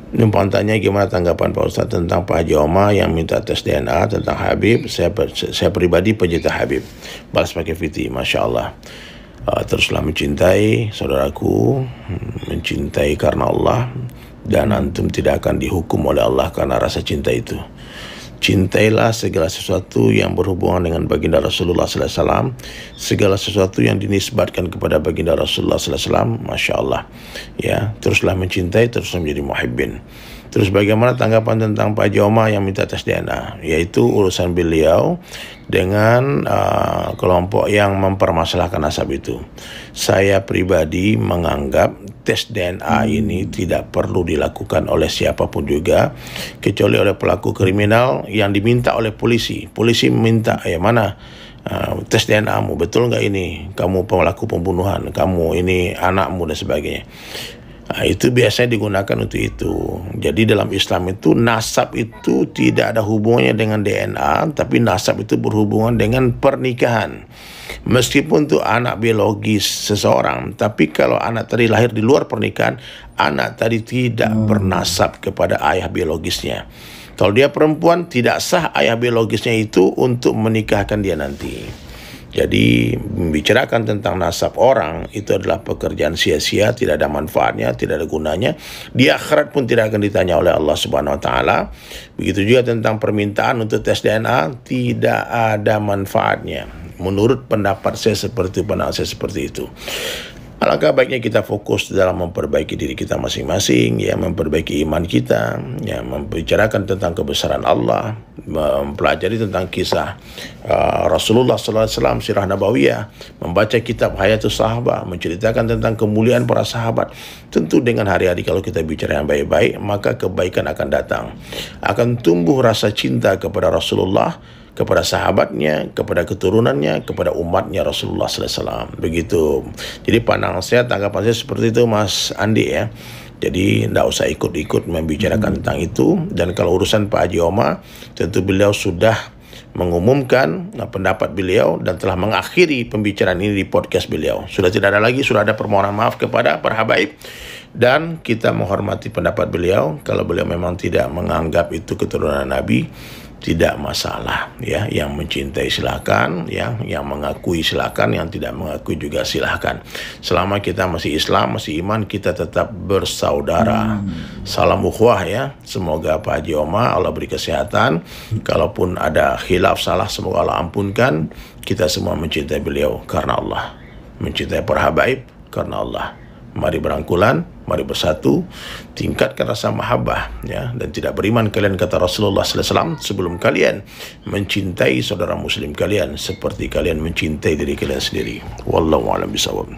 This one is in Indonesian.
Numpang tanya gimana tanggapan Pak Ustadz tentang Pak Haji Omar yang minta tes DNA tentang Habib. Saya pribadi pencinta Habib. Balas pakai Fiti, Masya Allah. Teruslah mencintai saudaraku, mencintai karena Allah, dan antum tidak akan dihukum oleh Allah karena rasa cinta itu. Cintailah segala sesuatu yang berhubungan dengan baginda Rasulullah SAW, segala sesuatu yang dinisbatkan kepada baginda Rasulullah SAW, Masya Allah. Ya, teruslah mencintai, teruslah menjadi muhibbin. Terus bagaimana tanggapan tentang Pak Haji Omar yang minta tes DNA? Yaitu urusan beliau dengan kelompok yang mempermasalahkan nasab itu. Saya pribadi menganggap tes DNA ini tidak perlu dilakukan oleh siapapun juga, kecuali oleh pelaku kriminal yang diminta oleh polisi. Polisi meminta, mana tes DNA-mu, betul nggak ini kamu pelaku pembunuhan, kamu ini anakmu dan sebagainya. Itu biasanya digunakan untuk itu. Jadi dalam Islam itu nasab itu tidak ada hubungannya dengan DNA, tapi nasab itu berhubungan dengan pernikahan. Meskipun itu anak biologis seseorang, tapi kalau anak tadi lahir di luar pernikahan, anak tadi tidak bernasab kepada ayah biologisnya. Kalau dia perempuan, tidak sah ayah biologisnya itu untuk menikahkan dia nanti. Jadi membicarakan tentang nasab orang itu adalah pekerjaan sia-sia, tidak ada manfaatnya, tidak ada gunanya. Di akhirat pun tidak akan ditanya oleh Allah Subhanahu wa taala. Begitu juga tentang permintaan untuk tes DNA, tidak ada manfaatnya. Menurut pendapat saya seperti itu, pandangan saya seperti itu. Alangkah baiknya kita fokus dalam memperbaiki diri kita masing-masing, ya, memperbaiki iman kita, ya, membicarakan tentang kebesaran Allah, mempelajari tentang kisah Rasulullah SAW, sirah nabawiyah, membaca kitab Hayatus Sahabat, menceritakan tentang kemuliaan para sahabat. Tentu dengan hari-hari kalau kita bicara yang baik-baik, maka kebaikan akan datang. Akan tumbuh rasa cinta kepada Rasulullah, kepada sahabatnya, kepada keturunannya, kepada umatnya Rasulullah SAW. Begitu. Jadi pandangan saya, tanggapan saya seperti itu, Mas Andi, ya. Jadi tidak usah ikut-ikut membicarakan tentang itu. Dan kalau urusan Pak Haji Omar, tentu beliau sudah mengumumkan pendapat beliau dan telah mengakhiri pembicaraan ini di podcast beliau. Sudah tidak ada lagi, sudah ada permohonan maaf kepada para habaib. Dan kita menghormati pendapat beliau. Kalau beliau memang tidak menganggap itu keturunan Nabi, tidak masalah, ya. Yang mencintai silakan, ya. Yang mengakui silakan, yang tidak mengakui juga silakan. Selama kita masih Islam, masih iman, kita tetap bersaudara. Salam ukhuwah, ya. Semoga Pak Haji Omar Allah beri kesehatan. Kalaupun ada khilaf salah, semoga Allah ampunkan. Kita semua mencintai beliau karena Allah, mencintai para habaib karena Allah. Mari berangkulan, mari bersatu, tingkatkan rasa mahabbah, ya, dan tidak beriman kalian, kata Rasulullah SAW, sebelum kalian mencintai saudara muslim kalian seperti kalian mencintai diri kalian sendiri. Wallahu a'lam bishawab.